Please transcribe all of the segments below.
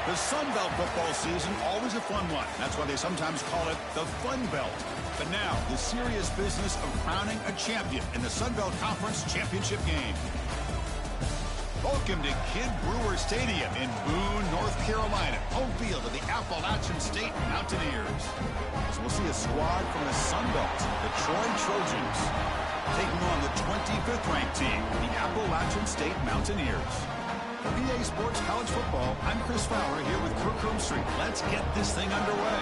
The Sun Belt football season, always a fun one. That's why they sometimes call it the Fun Belt. But now, the serious business of crowning a champion in the Sun Belt Conference Championship game. Welcome to Kid Brewer Stadium in Boone, North Carolina, home field of the Appetizer St Mountaineers. So we'll see a squad from the Sun Belt, the Trojans, taking on the 25th ranked team, the Appetizer St Mountaineers. For EA Sports College Football, I'm Chris Fowler here with Kirk Street. Let's get this thing underway.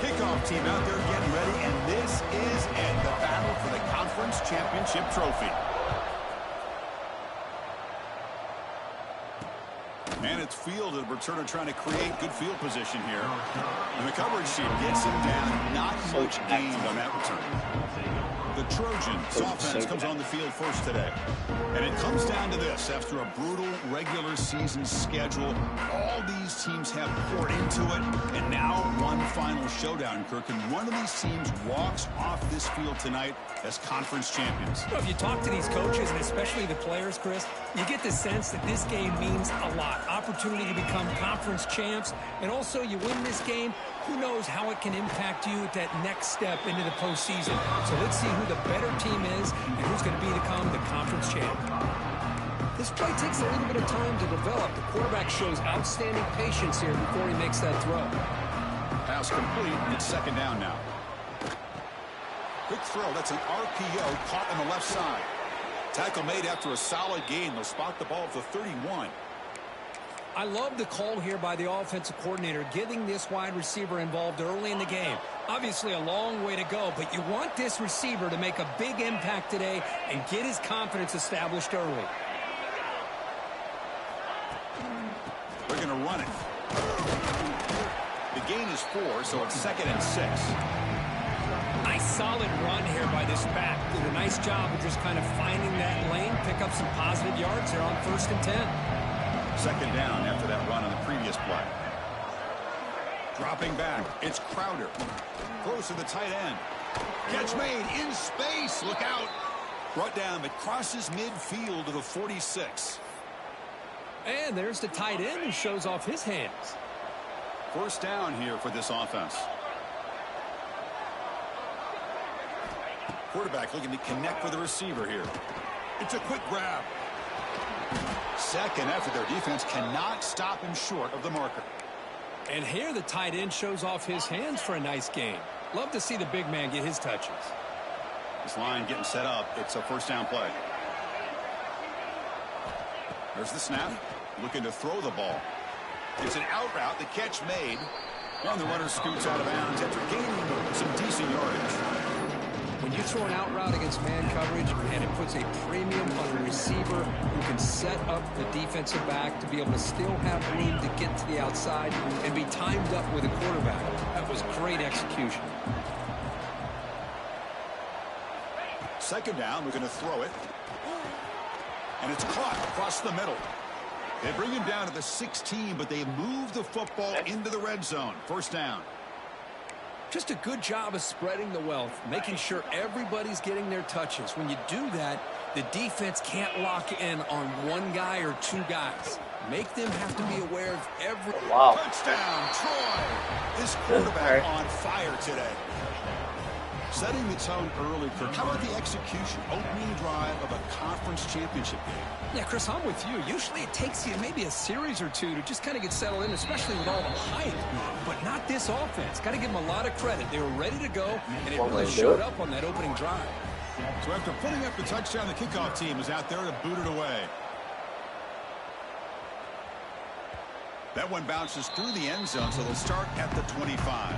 Kickoff team out there getting ready, and this is it, the battle for the Conference Championship Trophy. And it's fielded. Returner trying to create good field position here. And the coverage sheet gets him down. Not much gained on that return. The Trojans offense comes on the field first today. And it comes down to this. After a brutal regular season schedule, all these teams have poured into it. And now one final showdown, Kirk. And one of these teams walks off this field tonight as conference champions. Well, if you talk to these coaches, and especially the players, Chris, you get the sense that this game means a lot. Opportunity to become conference champs. And also, you win this game, who knows how it can impact you at that next step into the postseason. So let's see who the better team is and who's going to become the conference champ. This play takes a little bit of time to develop. The quarterback shows outstanding patience here before he makes that throw. Pass complete. It's second down now. Quick throw. That's an RPO caught on the left side. Tackle made after a solid gain. They'll spot the ball at the 31. I love the call here by the offensive coordinator, getting this wide receiver involved early in the game. Obviously a long way to go, but you want this receiver to make a big impact today and get his confidence established early. They're going to run it. The gain is 4, so it's 2nd and 6. Nice solid run here by this back. Did a nice job of just kind of finding that lane, pick up some positive yards here on 1st and 10. Second down after that run on the previous play. Dropping back, it's Crowder. Close to the tight end. Catch made in space. Look out. Brought down, but crosses midfield to the 46. And there's the tight end who shows off his hands. First down here for this offense. Quarterback looking to connect with the receiver here. It's a quick grab. Second effort. Their defense cannot stop him short of the marker. And here the tight end shows off his hands for a nice gain. Love to see the big man get his touches. This line getting set up. It's a first down play. There's the snap. Looking to throw the ball. It's an out route. The catch made. And the runner scoots out of bounds after gaining some decent yardage. When you throw an out route against man coverage, and it puts a premium on a receiver who can set up the defensive back to be able to still have room to get to the outside and be timed up with a quarterback. That was great execution. Second down, we're going to throw it. And it's caught across the middle. They bring him down to the 16, but they move the football into the red zone. First down. Just a good job of spreading the wealth, making sure everybody's getting their touches. When you do that, the defense can't lock in on one guy or two guys. Make them have to be aware of every... Wow. Touchdown, Troy! This quarterback on fire today. Setting the tone early, Kirk. How about the execution? Opening drive of a conference championship game. Yeah, Chris, I'm with you. Usually it takes you maybe a series or two to just kind of get settled in, especially with all the hype. But not this offense. Got to give them a lot of credit. They were ready to go, and it really showed up on that opening drive. So after putting up the touchdown, the kickoff team is out there to boot it away. That one bounces through the end zone, so they'll start at the 25.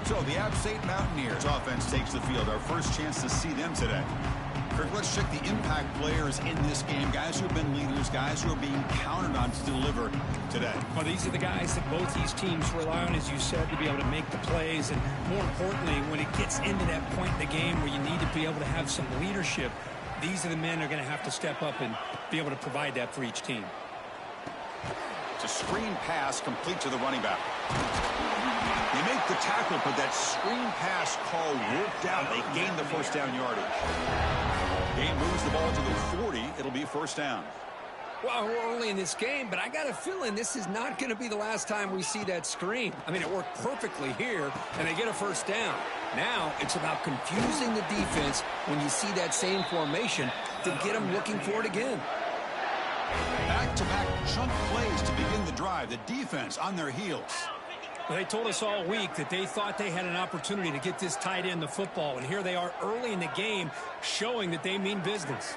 So the App St Mountaineers offense takes the field. Our first chance to see them today. Kirk, let's check the impact players in this game. Guys who have been leaders, guys who are being counted on to deliver today. Well, these are the guys that both these teams rely on, as you said, to be able to make the plays. And more importantly, when it gets into that point in the game where you need to be able to have some leadership, these are the men who are going to have to step up and be able to provide that for each team. It's a screen pass complete to the running back. They make the tackle, but that screen pass call worked out. They gained the first down yardage. Game moves the ball to the 40. It'll be first down. Well, we're early in this game, but I got a feeling this is not going to be the last time we see that screen. I mean, it worked perfectly here, and they get a first down. Now it's about confusing the defense when you see that same formation to get them looking for it again. Back-to-back chunk plays to begin the drive. The defense on their heels. Well, they told us all week that they thought they had an opportunity to get this tight end the football, and here they are early in the game showing that they mean business.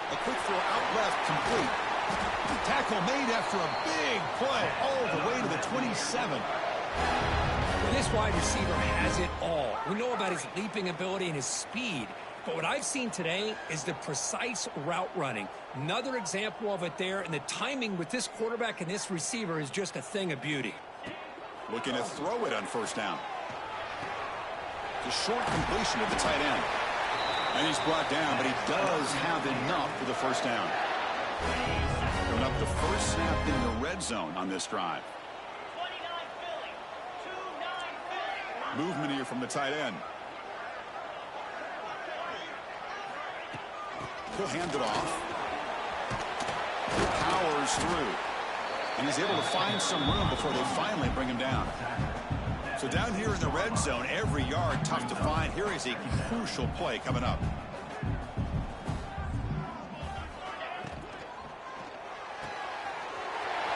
A quick throw out left, complete. Tackle made after a big play all the way to the 27. Well, this wide receiver has it all. We know about his leaping ability and his speed, but what I've seen today is the precise route running. Another example of it there, and the timing with this quarterback and this receiver is just a thing of beauty. Looking to throw it on first down. The short completion of the tight end. And he's brought down, but he does have enough for the first down. Coming up, the first snap in the red zone on this drive. Movement here from the tight end. He'll hand it off. Powers through. And he's able to find some room before they finally bring him down. So down here in the red zone, every yard tough to find. Here is a crucial play coming up.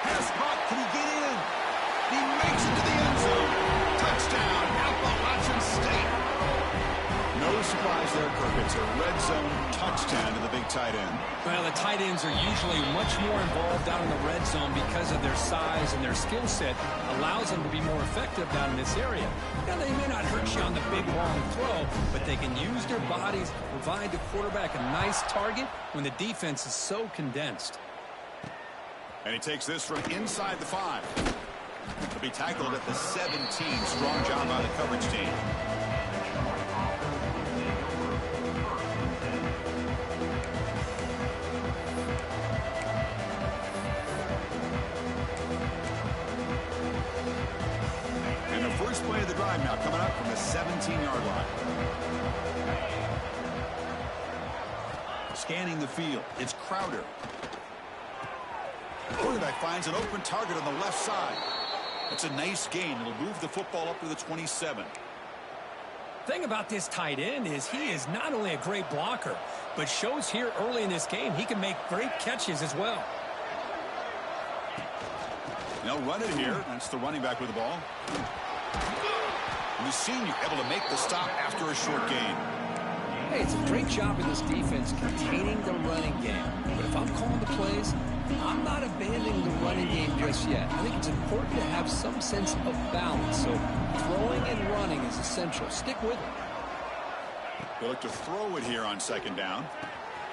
Pass caught. Can he get in? He makes it to the end zone. Touchdown, Appetizer St. No surprise there, Kirk. It's a red zone touchdown to the big tight end. Well, the tight ends are usually much more involved down in the red zone because of their size and their skill set allows them to be more effective down in this area. Now, they may not hurt you on the big, long throw, but they can use their bodies to provide the quarterback a nice target when the defense is so condensed. And he takes this from inside the 5. He'll be tackled at the 17. Strong job by the coverage team. And the first play of the drive now coming up from the 17-yard line. Scanning the field. It's Crowder. Quarterback finds an open target on the left side. That's a nice gain. It'll move the football up to the 27. Thing about this tight end is he is not only a great blocker, but shows here early in this game he can make great catches as well. They'll run it here. That's the running back with the ball. And the senior able to make the stop after a short gain. Hey, it's a great job in this defense containing the running game. But if I'm calling the plays, I'm not abandoning the running game just yet. I think it's important to have some sense of balance. So throwing and running is essential. Stick with it. They look to throw it here on second down.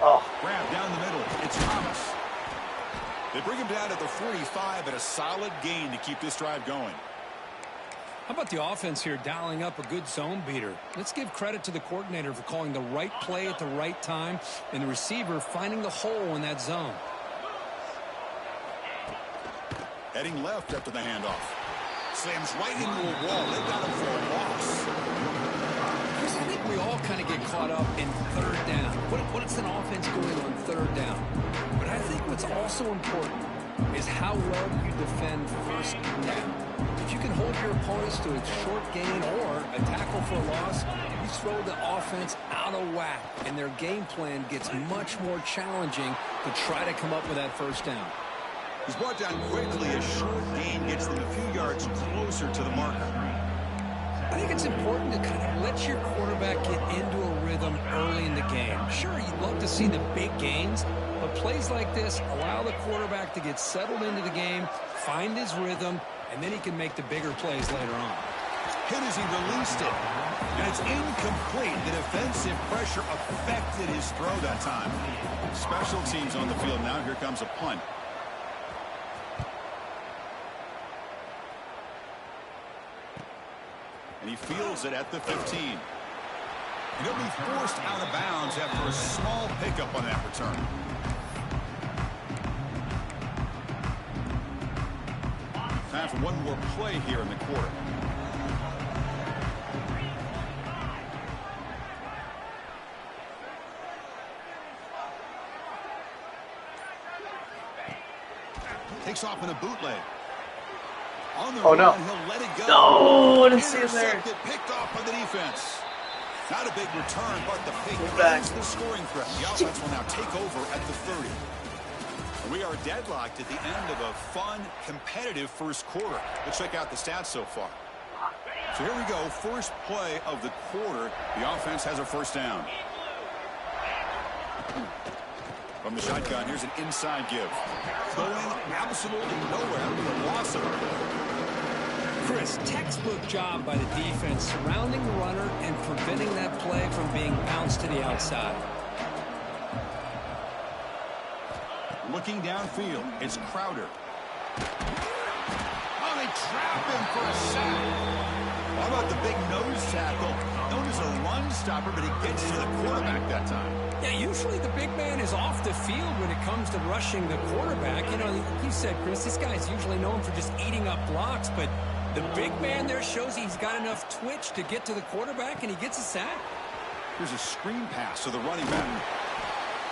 Oh. Grab down the middle. It's Thomas. They bring him down at the 45 at a solid gain to keep this drive going. How about the offense here dialing up a good zone beater? Let's give credit to the coordinator for calling the right play at the right time and the receiver finding the hole in that zone. Heading left after the handoff. Slams right into a wall. They got him for a loss. Chris, I think we all kind of get caught up in third down. What's an offense doing on third down? But I think what's also important is how well you defend first down. If you can hold your opponents to a short gain or a tackle for a loss, you throw the offense out of whack, and their game plan gets much more challenging to try to come up with that first down. He's brought down quickly. A short gain gets them a few yards closer to the marker. I think it's important to kind of let your quarterback get into a rhythm early in the game. Sure, you'd love to see the big gains, but plays like this allow the quarterback to get settled into the game, find his rhythm, and then he can make the bigger plays later on. Hit as he released it. And it's incomplete. The defensive pressure affected his throw that time. Special teams on the field now. Here comes a punt. And he fields it at the 15. And he'll be forced out of bounds after a small pickup on that return. Time for one more play here in the quarter. Takes off in a bootleg. On the run, he'll let it go. No, I didn't see him there. Picked off by the defense. Not a big return, but the pick ends the scoring threat. The offense will now take over at the 30. We are deadlocked at the end of a fun, competitive first quarter. Let's check out the stats so far. So here we go. First play of the quarter. The offense has a first down. From the shotgun, here's an inside give. Going absolutely nowhere. Loss of it. Chris, textbook job by the defense surrounding the runner and preventing that play from being bounced to the outside. Looking downfield, it's Crowder. Oh, they trap him for a sack. How about the big nose tackle? Known as a run stopper, but he gets to the quarterback that time. Yeah, usually the big man is off the field when it comes to rushing the quarterback. You know, you said, Chris, this guy's usually known for just eating up blocks, but the big man there shows he's got enough twitch to get to the quarterback, and he gets a sack. Here's a screen pass to the running back.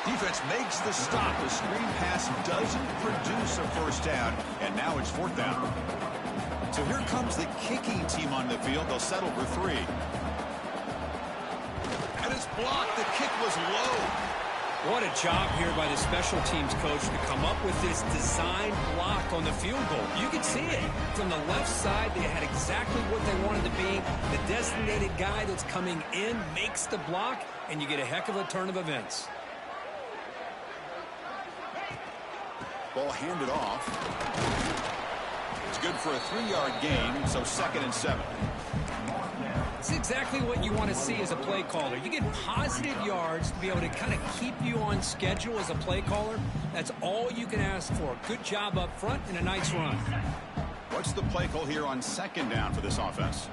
Defense makes the stop. The screen pass doesn't produce a first down, and now it's fourth down. So here comes the kicking team on the field. They'll settle for 3. And it's blocked. The kick was low. What a job here by the special teams coach to come up with this design block on the field goal. You can see it. From the left side, they had exactly what they wanted to be. The designated guy that's coming in makes the block, and you get a heck of a turn of events. Ball handed off. It's good for a 3-yard gain, so 2nd and 7. It's exactly what you want to see as a play caller. You get positive yards to be able to kind of keep you on schedule as a play caller. That's all you can ask for. Good job up front and a nice run. What's the play call here on 2nd down for this offense?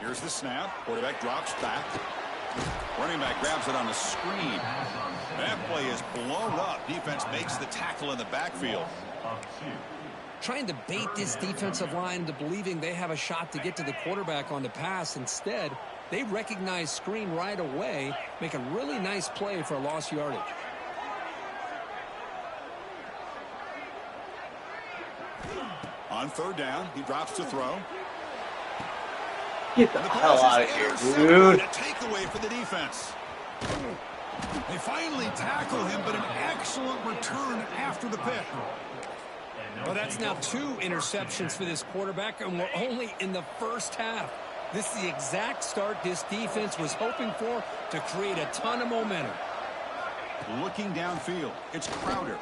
Here's the snap. Quarterback drops back. Running back grabs it on a screen. That play is blown up. Defense makes the tackle in the backfield. Trying to bait this defensive line into believing they have a shot to get to the quarterback on the pass. Instead, they recognize screen right away, make a really nice play for a lost yardage. On 3rd down, he drops to throw. Get the hell out of here, dude. A takeaway for the defense. They finally tackle him, but an excellent return after the pick. Well, that's now 2 interceptions for this quarterback, and we're only in the first half. This is the exact start this defense was hoping for to create a ton of momentum. Looking downfield, it's Crowder.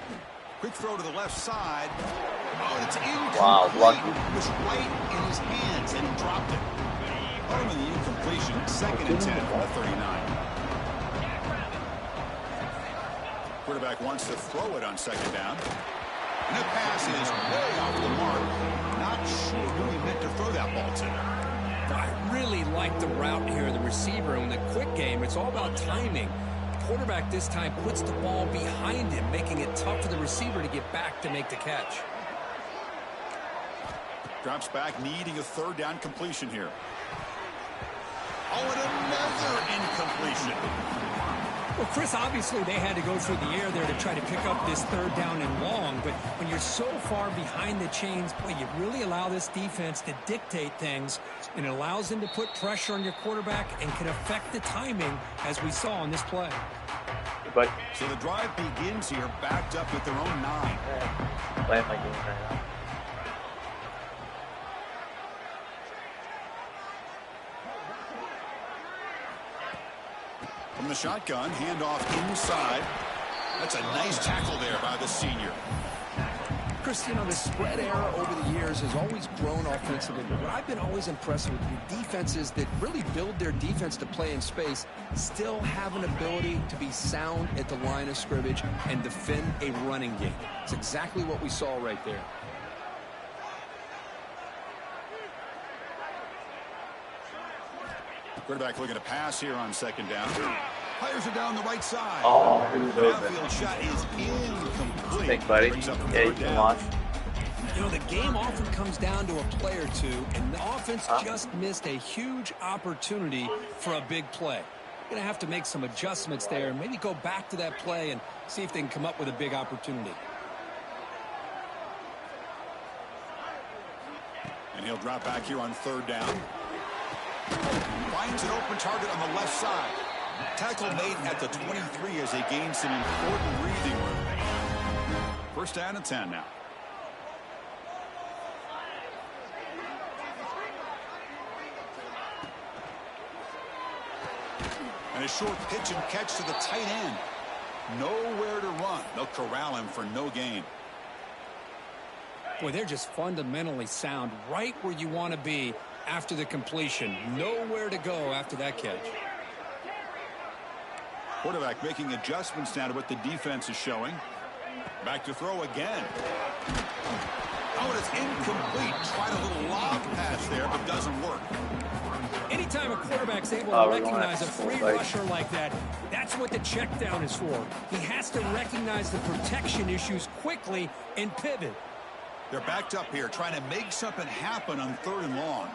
Quick throw to the left side. Oh, it's incomplete. Wow, lucky. It was right in his hands, and he dropped it. Part of the incompletion, 2nd and 10 from the 39. Quarterback wants to throw it on 2nd down. And the pass is way off the mark. Not sure who he meant to throw that ball to. I really like the route here, the receiver. In the quick game, it's all about timing. The quarterback this time puts the ball behind him, making it tough for the receiver to get back to make the catch. Drops back, needing a 3rd down completion here. Oh, and another incompletion. Well, Chris, obviously they had to go through the air there to try to pick up this 3rd down and long, but when you're so far behind the chains, boy, you really allow this defense to dictate things, and it allows them to put pressure on your quarterback and can affect the timing, as we saw on this play. So the drive begins here, backed up at their own 9. Play my game right now. From the shotgun, handoff inside. That's a nice tackle there by the senior. Chris, you know, the spread era over the years has always grown offensively, but what I've been always impressed with the defenses that really build their defense to play in space still have an ability to be sound at the line of scrimmage and defend a running game. It's exactly what we saw right there. Quarterback looking to pass here on second down. Fires it down the right side. Oh, The downfield shot is incomplete. Thanks, buddy. Yeah, you can watch. You know, the game often comes down to a play or two, and the offense just missed a huge opportunity for a big play. Going to have to make some adjustments there and maybe go back to that play and see if they can come up with a big opportunity. And he'll drop back here on third down. Finds an open target on the left side. Tackle made at the 23 as they gain some important breathing room. First down and 10 now. And a short pitch and catch to the tight end. Nowhere to run. They'll corral him for no gain. Boy, they're just fundamentally sound right where you want to be after the completion. Nowhere to go after that catch. Quarterback making adjustments now to what the defense is showing. Back to throw again. Oh, and it's incomplete. Tried a little lob pass there, but doesn't work. Anytime a quarterback's able to recognize a free rusher like that, that's what the check down is for. He has to recognize the protection issues quickly and pivot. They're backed up here, trying to make something happen on third and long.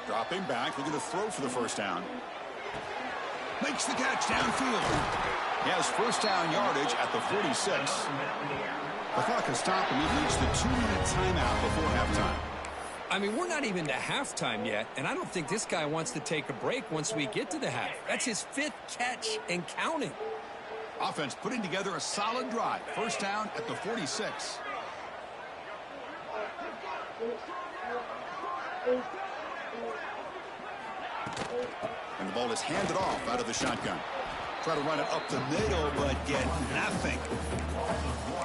Dropping back, looking to throw for the first down. Makes the catch downfield. He has first down yardage at the 46. The clock has stopped, and we've reached the 2-minute timeout before halftime. I mean, we're not even to halftime yet, and I don't think this guy wants to take a break once we get to the half. That's his 5th catch and counting. Offense putting together a solid drive. First down at the 46. And the ball is handed off out of the shotgun. Try to run it up the middle, but get nothing.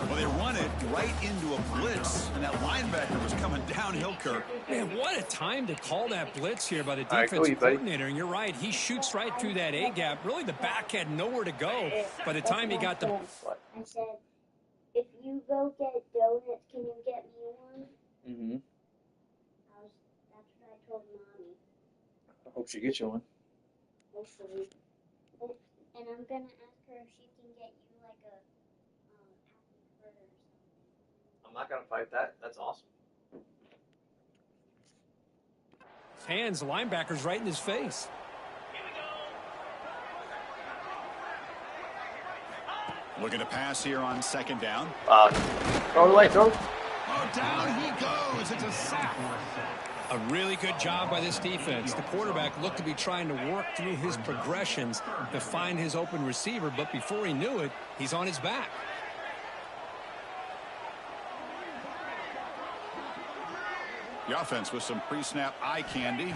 Well, they run it right into a blitz, and that linebacker was coming downhill, Kirk. Man, what a time to call that blitz here by the defensive coordinator. And you're right, he shoots right through that A-gap. Really, the back had nowhere to go by the time he got the... I said, if you go get donuts, can you get me one? Mm-hmm. That's what I told Mommy. I hope she gets you one. Hopefully. And I'm going to ask her if she can get you like a apple burger or something. I'm not going to fight that. That's awesome. Hands, linebacker's right in his face. Looking to pass here on second down. Throw it away, throw. Oh, down he goes. It's a sack. A really good job by this defense. The quarterback looked to be trying to work through his progressions to find his open receiver, but before he knew it, he's on his back. The offense with some pre-snap eye candy.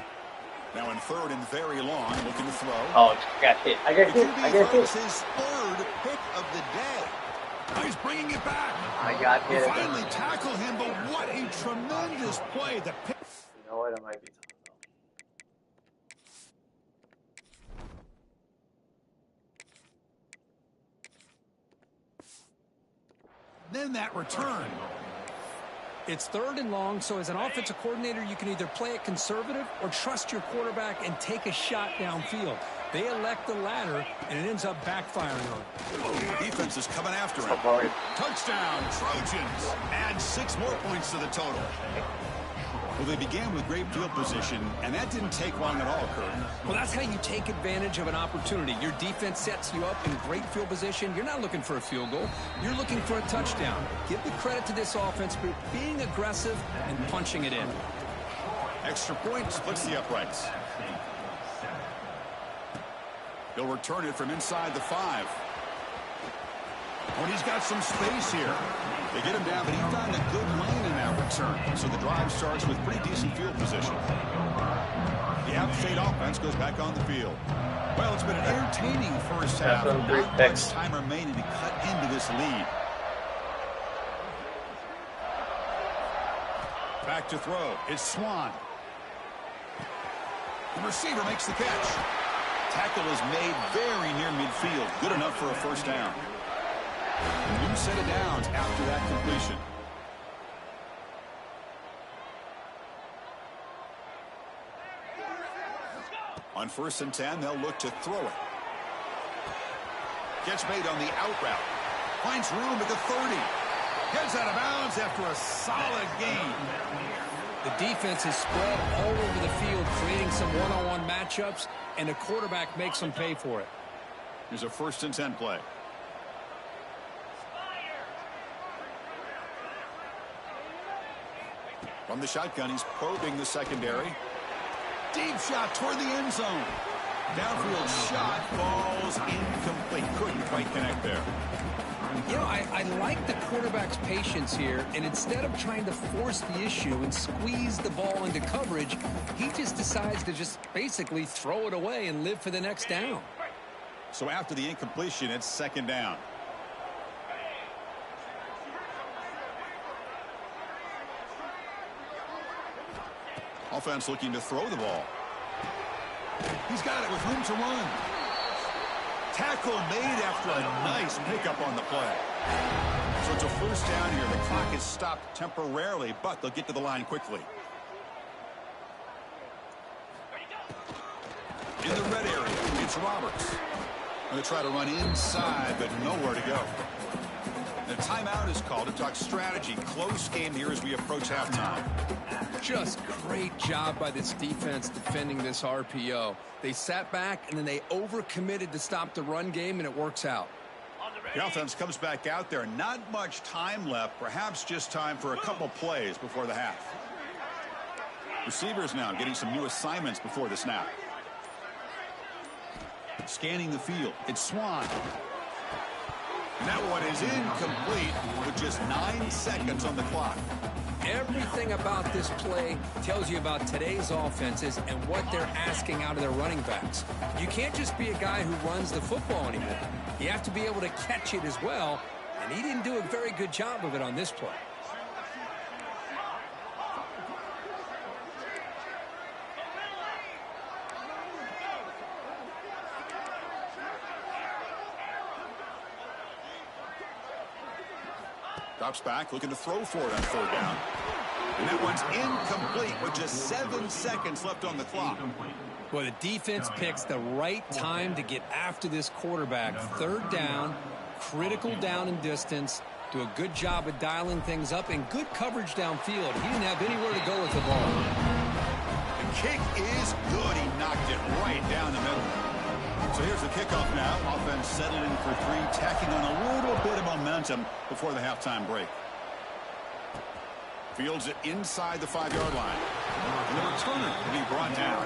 Now in third and very long, looking to throw. Oh, got hit. I got hit. I got hit. His third pick of the day. Now he's bringing it back. I got hit. Finally tackle him, but what a tremendous play. The pick. You know what? I might be tough, though. Then that return. It's third and long, so as an offensive coordinator, you can either play it conservative or trust your quarterback and take a shot downfield. They elect the latter, and it ends up backfiring on them. Defense is coming after him. Touchdown, Trojans. Add 6 more points to the total. Well, they began with great field position, and that didn't take long at all, Kurt. Well, that's how you take advantage of an opportunity. Your defense sets you up in great field position. You're not looking for a field goal. You're looking for a touchdown. Give the credit to this offense for being aggressive and punching it in. Extra point splits the uprights. They'll return it from inside the 5. Oh, and he's got some space here. They get him down, but he found a good lane in that return. So the drive starts with pretty decent field position. The App State offense goes back on the field. Well, it's been an entertaining first half. Not much time remaining to cut into this lead. Back to throw. It's Swan. The receiver makes the catch. Tackle is made very near midfield. Good enough for a first down. A new set of downs after that completion. On 1st and 10, they'll look to throw it. Gets made on the out route. Finds room at the 30. Heads out of bounds after a solid gain. The defense is spread all over the field, creating some one-on-one matchups, and the quarterback makes them pay for it. Here's a 1st and 10 play. From the shotgun, he's probing the secondary. Deep shot toward the end zone. Downfield shot falls incomplete. Couldn't quite connect there. You know, I like the quarterback's patience here, and instead of trying to force the issue and squeeze the ball into coverage, he just decides to just basically throw it away and live for the next down. So after the incompletion, it's 2nd down. Offense looking to throw the ball. He's got it with room to run. Tackle made after a nice pickup on the play. So it's a 1st down here. The clock is stopped temporarily, but they'll get to the line quickly. In the red area, it's Roberts. Going to try to run inside, but nowhere to go. The timeout is called to talk strategy. Close game here as we approach halftime. Just great job by this defense defending this RPO. They sat back, and then they overcommitted to stop the run game, and it works out. The offense comes back out there. Not much time left. Perhaps just time for a couple plays before the half. Receivers now getting some new assignments before the snap. Scanning the field. It's Swan. And that one is incomplete with just 9 seconds on the clock. Everything about this play tells you about today's offenses and what they're asking out of their running backs. You can't just be a guy who runs the football anymore. You have to be able to catch it as well, and he didn't do a very good job of it on this play. Drops back, looking to throw for it on 3rd down. And that one's incomplete with just 7 seconds left on the clock. Well, the defense picks the right time to get after this quarterback. 3rd down, critical down and distance. Do a good job of dialing things up and good coverage downfield. He didn't have anywhere to go with the ball. The kick is good. He knocked it right down the middle. So here's the kickoff now. Offense settling in for 3, tacking on a little bit of momentum before the halftime break. Fields it inside the 5-yard line. And the returner will be brought down.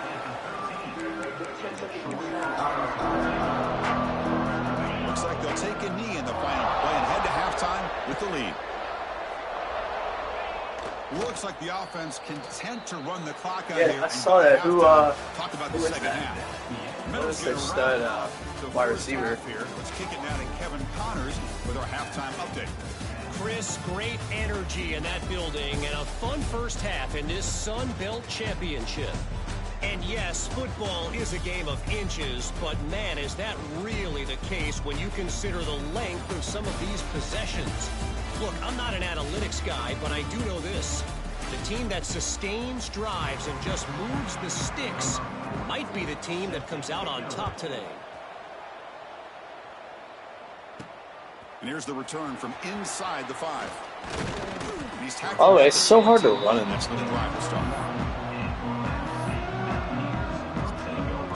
Looks like they'll take a knee in the final play and head to halftime with the lead. Looks like the offense content to run the clock out here. I saw that. Talk about the second half. Notice their stud wide receiver. Let's kick it down to Kevin Connors with our halftime update. Chris, great energy in that building and a fun first half in this Sun Belt Championship. And yes, football is a game of inches, but man, is that really the case when you consider the length of some of these possessions. Look, I'm not an analytics guy, but I do know this. The team that sustains drives and just moves the sticks might be the team that comes out on top today. And here's the return from inside the 5. Oh, it's so hard to run in this. So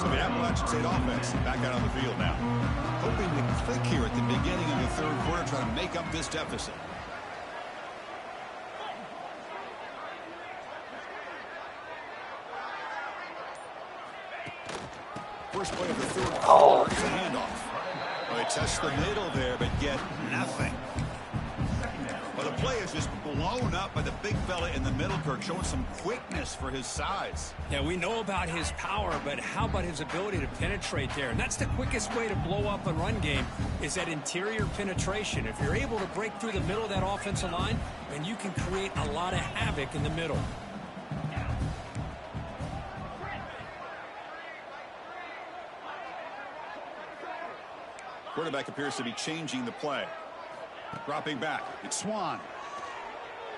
the Appalachian State offense back out on the field now. Hoping to click here at the beginning of the 3rd quarter, try to make up this deficit. First play of the 3rd quarter is a handoff. Well, they test the middle there, but get nothing. Well, the play is just blown up by the big fella in the middle, Kirk, showing some quickness for his size. Yeah, we know about his power, but how about his ability to penetrate there? And that's the quickest way to blow up a run game, is that interior penetration. If you're able to break through the middle of that offensive line, then you can create a lot of havoc in the middle. Quarterback appears to be changing the play. Dropping back. It's Swan.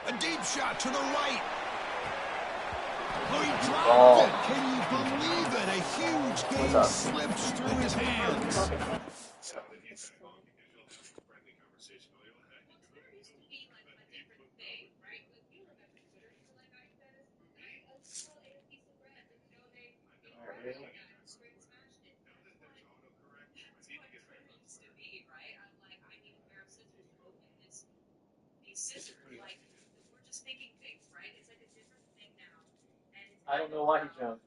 A deep shot to the right. Oh, he dropped it. Can you believe it? A huge What's game up? slips through his hands. I don't know why he jumped.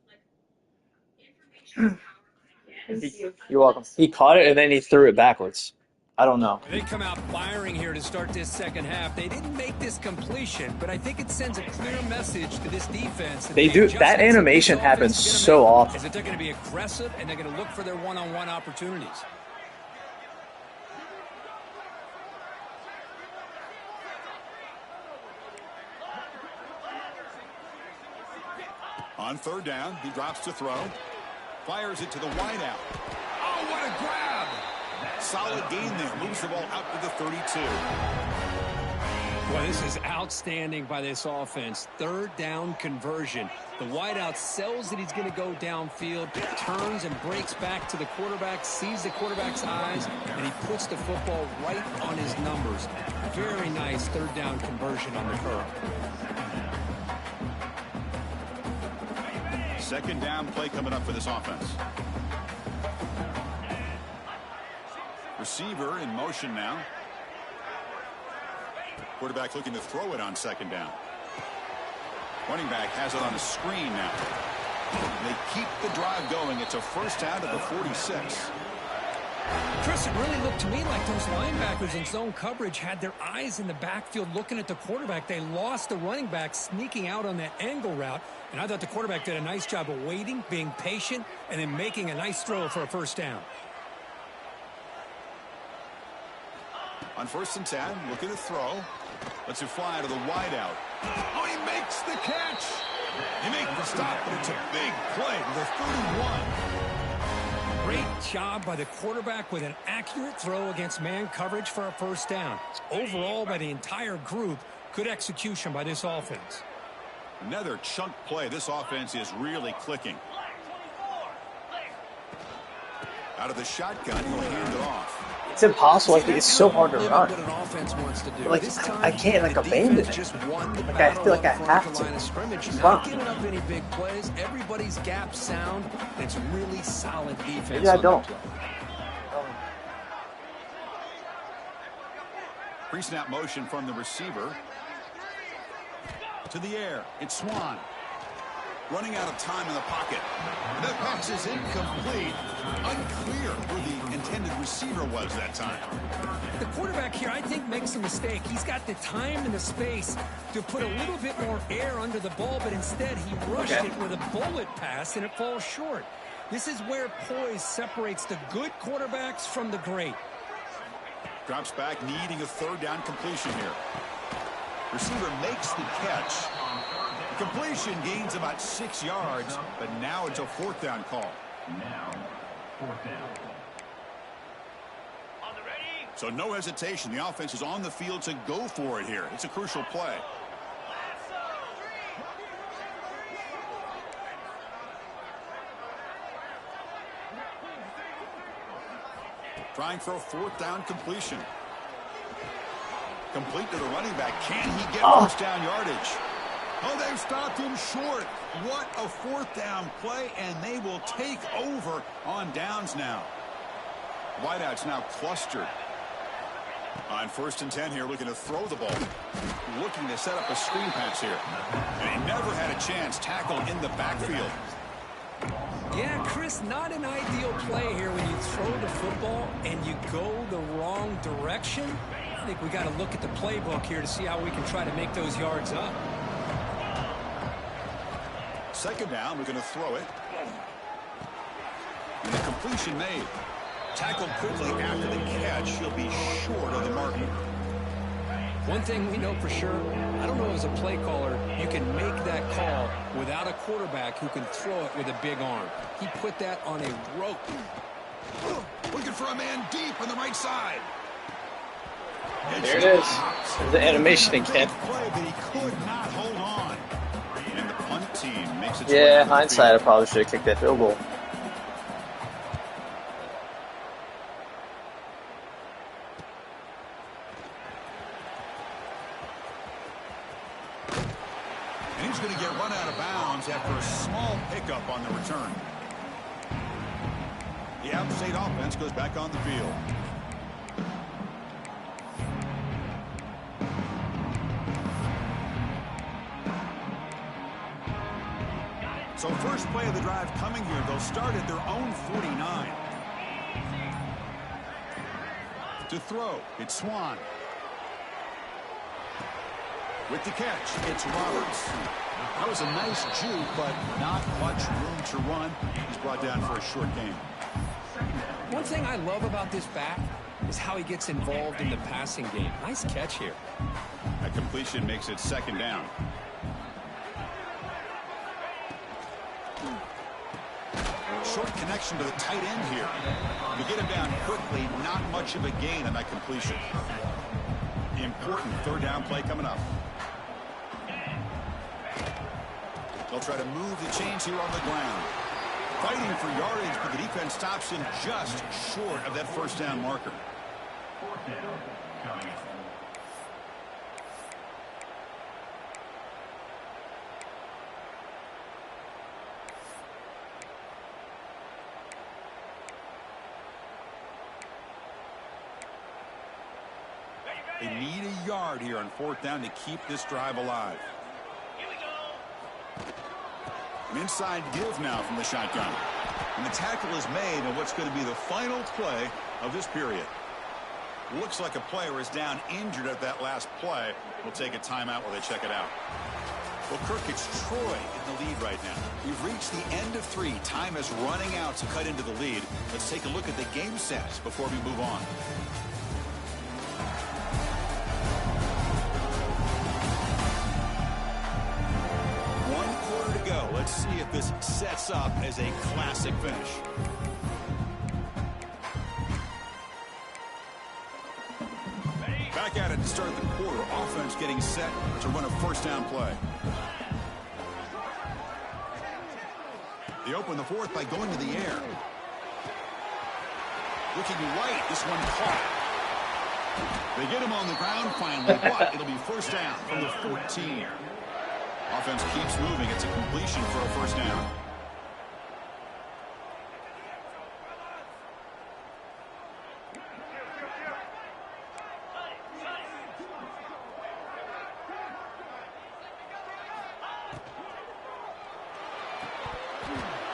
You're welcome. He caught it and then he threw it backwards. I don't know. They come out firing here to start this second half. They didn't make this completion, but I think it sends a clear message to this defense. They do that animation happens so often. Is that they're going to be aggressive and they're going to look for their one-on-one opportunities. On third down, he drops to throw. Fires it to the wideout. Oh, what a grab! Solid gain there. Moves the ball out to the 32. Well, this is outstanding by this offense. Third down conversion. The wideout sells that he's going to go downfield, turns and breaks back to the quarterback, sees the quarterback's eyes, and he puts the football right on his numbers. Very nice third down conversion on the curve. Second down play coming up for this offense. Receiver in motion now. Quarterback looking to throw it on second down. Running back has it on a screen now. They keep the drive going. It's a first down to the 46. Chris, it really looked to me like those linebackers in zone coverage had their eyes in the backfield looking at the quarterback. They lost the running back sneaking out on that angle route, and I thought the quarterback did a nice job of waiting, being patient, and then making a nice throw for a first down. On first and 10, looking to throw. Lets it fly to the wideout. Oh, he makes the catch. He makes the stop, but it's a big play to the 31. Great job by the quarterback with an accurate throw against man coverage for a first down. Overall, by the entire group, good execution by this offense. Another chunk play. This offense is really clicking. Out of the shotgun, he'll hand it off. It's impossible. Like, it's so hard to run. What an offense wants to do. Like, I can't like abandon it. Like, I feel like I have to. Not giving up any big plays. Everybody's gap sound. And it's really solid defense. Maybe I don't. Pre-snap motion from the receiver. To the air. It's Swan. Running out of time in the pocket. That pass is incomplete. Unclear who the intended receiver was that time. The quarterback here, I think, makes a mistake. He's got the time and the space to put a little bit more air under the ball, but instead he rushed it with a bullet pass, and it falls short. This is where poise separates the good quarterbacks from the great. Drops back, needing a third down completion here. Receiver makes the catch. Completion gains about 6 yards, but now it's a fourth down call. Now, fourth down. So no hesitation. The offense is on the field to go for it here. It's a crucial play. Trying for a fourth down completion. Complete to the running back. Can he get first down yardage? Oh, they've stopped him short. What a fourth down play, and they will take over on downs now. Wideout's now clustered. On first and 10 here, looking to throw the ball. Looking to set up a screen pass here. And he never had a chance. Tackle in the backfield. Yeah, Chris, not an ideal play here when you throw the football and you go the wrong direction. I think we got to look at the playbook here to see how we can try to make those yards up. Second down, we're going to throw it. And the completion made. Tackled quickly after the catch. He'll be short of the mark. One thing we know for sure, I don't know as a play caller, you can make that call without a quarterback who can throw it with a big arm. He put that on a rope. Looking for a man deep on the right side. There it is. There's the animation again. Play, but he could not hold on. And the punt team makes it. Yeah, hindsight, I probably should have kicked that field goal. The App State offense goes back on the field. So first play of the drive coming here. They'll start at their own 49. To throw, it's Swan. With the catch, it's Roberts. That was a nice juke, but not much room to run. He's brought down for a short gain. One thing I love about this back is how he gets involved in the passing game. Nice catch here. That completion makes it second down. Short connection to the tight end here. To get him down quickly, not much of a gain on that completion. Important third down play coming up. They'll try to move the chains here on the ground. Fighting for yardage, but the defense stops him just short of that first down marker. They need a yard here on fourth down to keep this drive alive. An inside give now from the shotgun. And the tackle is made on what's going to be the final play of this period. Looks like a player is down injured at that last play. We'll take a timeout while they check it out. Well, Kirk, it's Troy in the lead right now. We've reached the end of 3. Time is running out to cut into the lead. Let's take a look at the game stats before we move on. Let's see if this sets up as a classic finish. Back at it to start the quarter. Offense getting set to run a first down play. They open the fourth by going to the air. Looking right, this one caught. They get him on the ground finally, but it'll be first down from the 14. Offense keeps moving. It's a completion for a first down.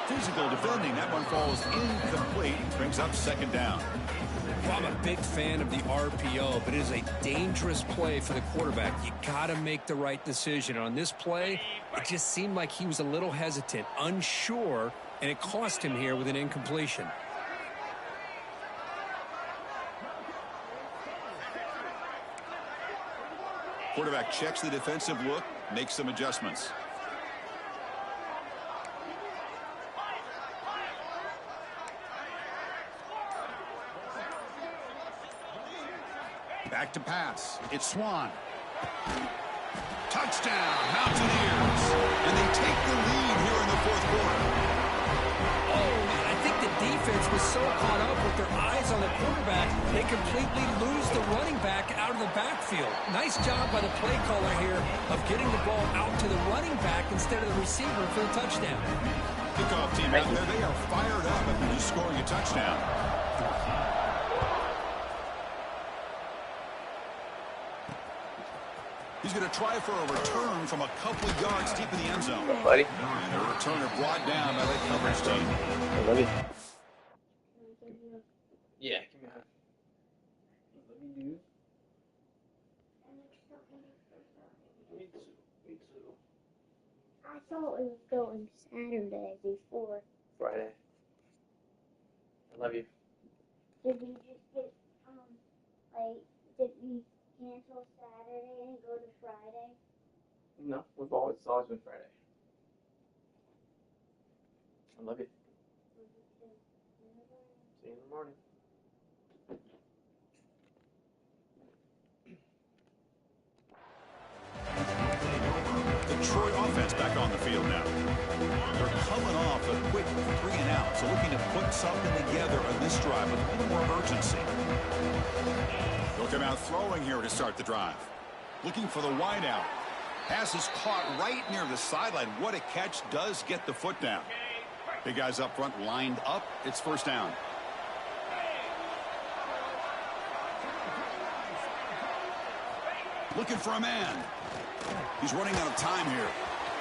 Physical defending. That one falls incomplete. Brings up second down. Well, I'm a big fan of the RPO, but it is a dangerous play for the quarterback. You got to make the right decision. On this play, it just seemed like he was a little hesitant, unsure, and it cost him here with an incompletion. Quarterback checks the defensive look, makes some adjustments. Back to pass. It's Swan. Touchdown, Mountaineers. And they take the lead here in the fourth quarter. Oh, man, I think the defense was so caught up with their eyes on the quarterback, they completely lose the running back out of the backfield. Nice job by the play caller here of getting the ball out to the running back instead of the receiver for the touchdown. Kickoff team out there, they are fired up after just scoring a touchdown. He's going to try for a return from a couple of yards deep in the end zone. Hey, buddy. And a returner brought down by that coverage team. Hey, buddy. Yeah, give me that. Let me do. Me too. I thought it was going Saturday before. Friday. I love you. Did we just get, did we cancel Saturday and go to Friday? No, it's always been Friday. I love you. See you in the morning. The Troy offense back on the field now. They're coming off a quick 3 and out, so looking to put something together on this drive with a little more urgency. They'll come out throwing here to start the drive. Looking for the wide out. Pass is caught right near the sideline. What a catch. Does get the foot down. Big guys up front lined up. It's first down. Looking for a man. He's running out of time here.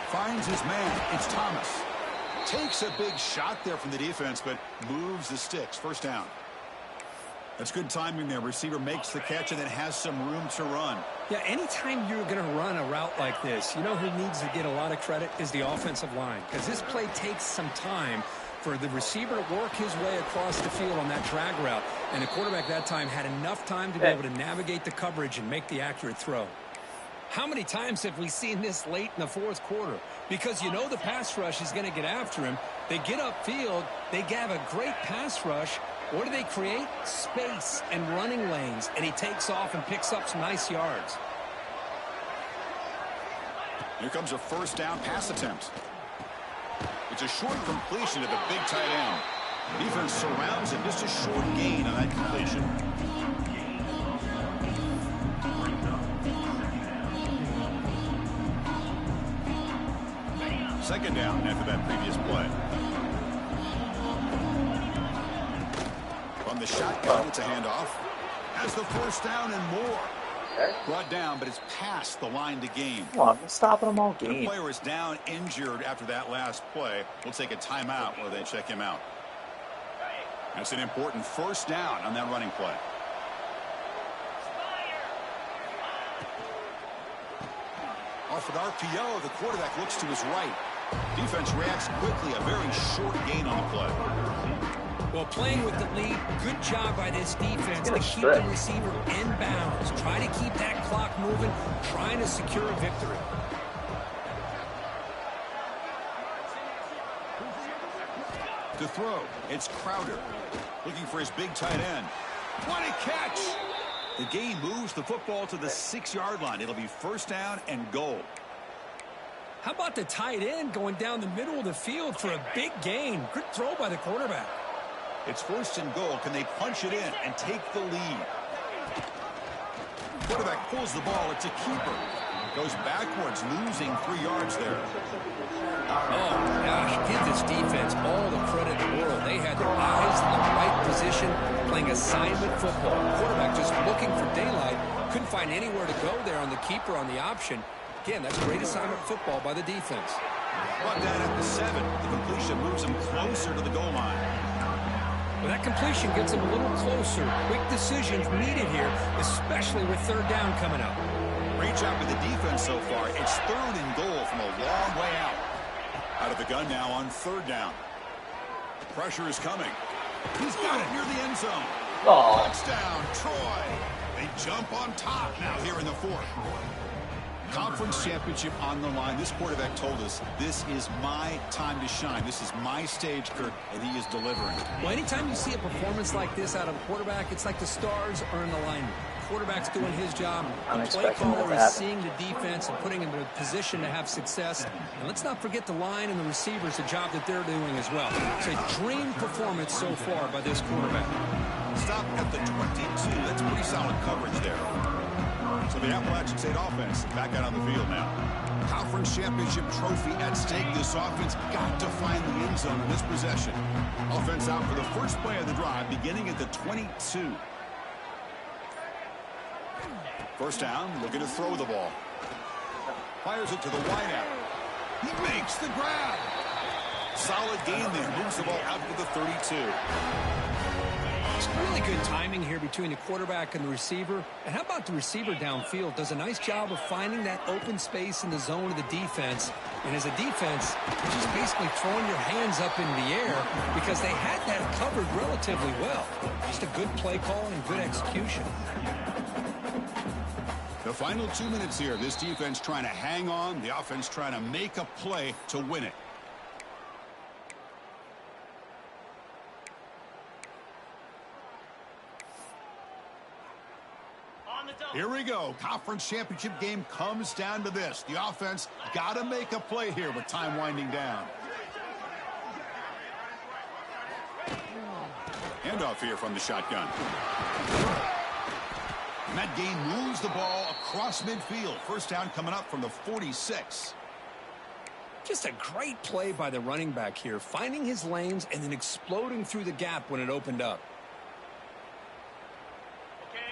Finds his man. It's Thomas. Takes a big shot there from the defense, but moves the sticks. First down. That's good timing there. Receiver makes the catch and then has some room to run. Yeah, anytime you're going to run a route like this, you know who needs to get a lot of credit is the offensive line, because this play takes some time for the receiver to work his way across the field on that drag route, and the quarterback that time had enough time to be able to navigate the coverage and make the accurate throw. How many times have we seen this late in the fourth quarter? Because you know the pass rush is going to get after him. They get upfield. They have a great pass rush. What do they create? Space and running lanes. And he takes off and picks up some nice yards. Here comes a first down pass attempt. It's a short completion to the big tight end. Defense surrounds him. Just a short gain on that completion. Second down after that previous play. From the shotgun, it's a handoff. Has the first down and more. Brought down, but it's past the line to gain. Come on, stopping them all game. The player is down injured after that last play. We'll take a timeout while they check him out. That's an important first down on that running play. Off an RPO, the quarterback looks to his right. Defense reacts quickly. A very short gain on the play. Well, playing with the lead, good job by this defense to keep the receiver in bounds. Try to keep that clock moving, trying to secure a victory. To throw, it's Crowder. Looking for his big tight end. What a catch! The game moves the football to the 6-yard line. It'll be first down and goal. How about the tight end going down the middle of the field for a big gain? Good throw by the quarterback. It's first and goal. Can they punch it in and take the lead? Quarterback pulls the ball. It's a keeper. Goes backwards, losing 3 yards there. Oh, gosh, give this defense all the credit in the world. They had their eyes in the right position, playing assignment football. Quarterback just looking for daylight. Couldn't find anywhere to go there on the keeper on the option. Again, that's great assignment football by the defense. Brought down at the 7. The completion moves him closer to the goal line. Well, that completion gets him a little closer. Quick decisions needed here, especially with third down coming up. Great job with the defense so far. It's third and goal from a long way out. Out of the gun now on third down. Pressure is coming. He's got it near the end zone. Oh. Touchdown, Troy. They jump on top now here in the fourth. Conference championship on the line. This quarterback told us, this is my time to shine. This is my stage, Kurt, and he is delivering. Well, anytime you see a performance like this out of a quarterback, it's like the stars are in alignment. The quarterback's doing his job. The play caller is seeing the defense and putting him in a position to have success. And let's not forget the line and the receivers, the job that they're doing as well. It's a dream performance so far by this quarterback. Stop at the 22. That's pretty solid coverage there. So the Appalachian State offense back out on the field now. Conference championship trophy at stake. This offense got to find the end zone in this possession. Offense out for the first play of the drive, beginning at the 22. First down, looking to throw the ball. Fires it to the wideout. He makes the grab. Solid gain there. Moves the ball out to the 32. It's really good timing here between the quarterback and the receiver. And how about the receiver downfield? Does a nice job of finding that open space in the zone of the defense. And as a defense, you're just basically throwing your hands up in the air because they had that covered relatively well. Just a good play call and good execution. The final 2 minutes here. This defense trying to hang on. The offense trying to make a play to win it. Here we go. Conference championship game comes down to this. The offense got to make a play here with time winding down. Handoff here from the shotgun. And that game moves the ball across midfield. First down coming up from the 46. Just a great play by the running back here, finding his lanes and then exploding through the gap when it opened up.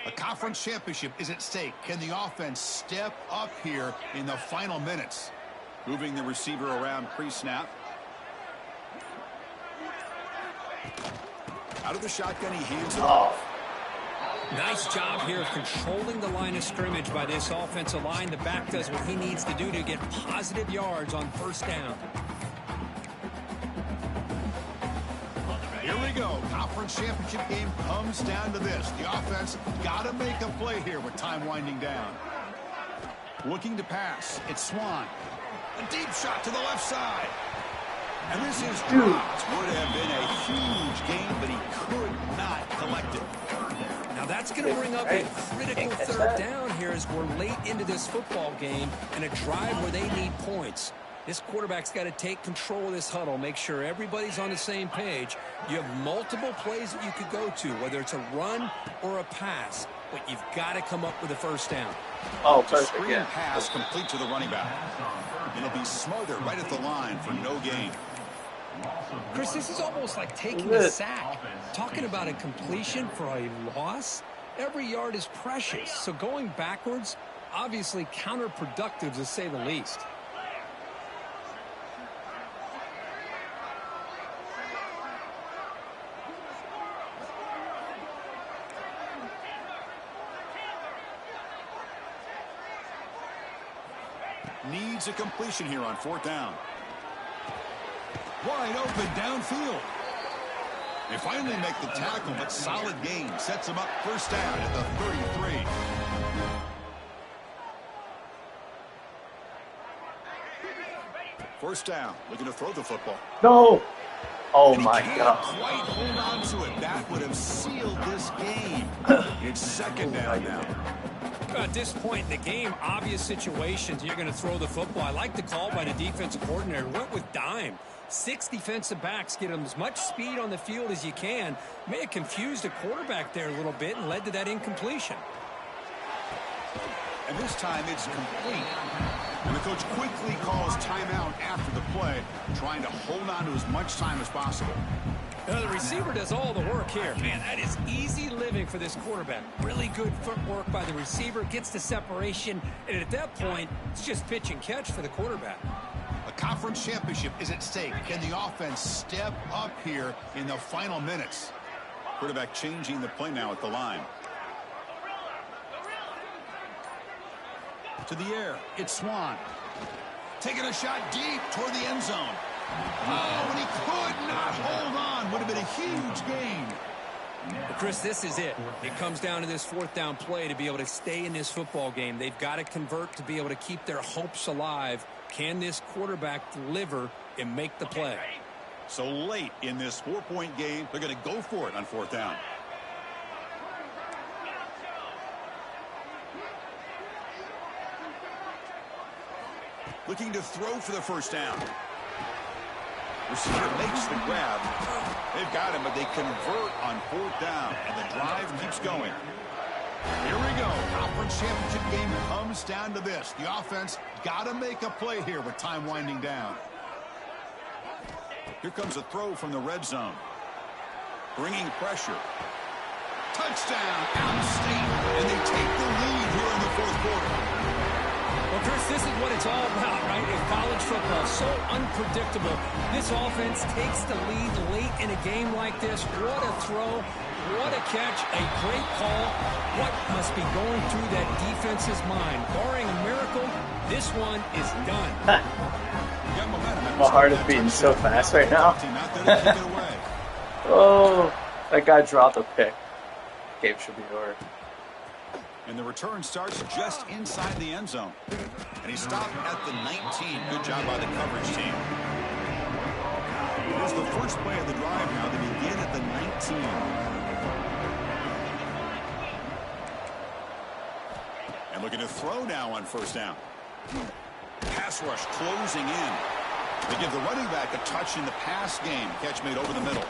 A conference championship is at stake. Can the offense step up here in the final minutes? Moving the receiver around pre-snap. Out of the shotgun, he hands it off. Nice job here of controlling the line of scrimmage by this offensive line. The back does what he needs to do to get positive yards on first down. Here we go. Conference championship game comes down to this. The offense got to make a play here with time winding down. Looking to pass. It's Swan. A deep shot to the left side. And this is dropped. Would have been a huge gain, but he could not collect it. Now that's going to bring up a critical third down here as we're late into this football game and a drive where they need points. This quarterback's got to take control of this huddle, make sure everybody's on the same page. You have multiple plays that you could go to, whether it's a run or a pass, but you've got to come up with a first down. Oh, perfect. Screen pass complete to the running back. It'll be smothered right at the line for no gain. Chris, this is almost like taking a sack. Talking about a completion for a loss, every yard is precious. So going backwards, obviously counterproductive to say the least. Needs a completion here on fourth down. Wide open downfield. They finally make the tackle, but solid gain. Sets them up first down at the 33. First down. Looking to throw the football. No. Oh, And my he can't God. quite hold on to it. That would have sealed this game. It's second down now. At this point in the game, obvious situations, you're going to throw the football. I like the call by the defensive coordinator. Went with dime. 6 defensive backs, get them as much speed on the field as you can. May have confused the quarterback there a little bit and led to that incompletion. And this time it's complete. And the coach quickly calls timeout after the play, trying to hold on to as much time as possible. The receiver does all the work here. Man, that is easy living for this quarterback. Really good footwork by the receiver, gets the separation, and at that point, it's just pitch and catch for the quarterback. A conference championship is at stake. Can the offense step up here in the final minutes? Quarterback changing the play now at the line. To the air, it's Swan. Taking a shot deep toward the end zone. Oh, and he could not hold on. Would have been a huge gain. Well, Chris, this is it. It comes down to this fourth down play to be able to stay in this football game. They've got to convert to be able to keep their hopes alive. Can this quarterback deliver and make the play? So late in this 4-point game, they're going to go for it on fourth down. Looking to throw for the first down. Receiver makes the grab. They've got him, but they convert on fourth down, and the drive keeps going. Here we go. Conference championship game comes down to this. The offense got to make a play here with time winding down. Here comes a throw from the red zone. Bringing pressure. Touchdown, Appetizer St, and they take the lead here in the fourth quarter. Well, Chris, this is what it's all about, right? In college football, so unpredictable. This offense takes the lead late in a game like this. What a throw. What a catch. A great call. What must be going through that defense's mind? Barring a miracle, this one is done. My heart is beating so fast right now. Oh, that guy dropped a pick. Game should be over. And the return starts just inside the end zone. And he stopped at the 19. Good job by the coverage team. Here's the first play of the drive now. They begin at the 19. And looking to throw now on first down. Pass rush closing in. They give the running back a touch in the pass game. Catch made over the middle.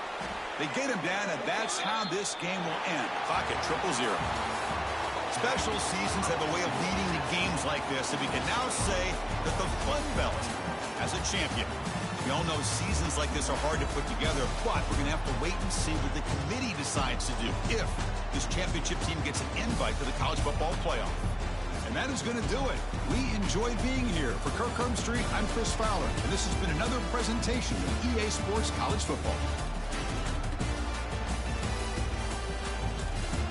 They get him down, and that's how this game will end. Clock at 0-0. Special seasons have a way of leading to games like this, and we can now say that the Fun Belt has a champion. We all know seasons like this are hard to put together, but we're going to have to wait and see what the committee decides to do if this championship team gets an invite to the college football playoff. And that is going to do it. We enjoyed being here. For Kirk Herbstreit, I'm Chris Fowler, and this has been another presentation of EA Sports College Football.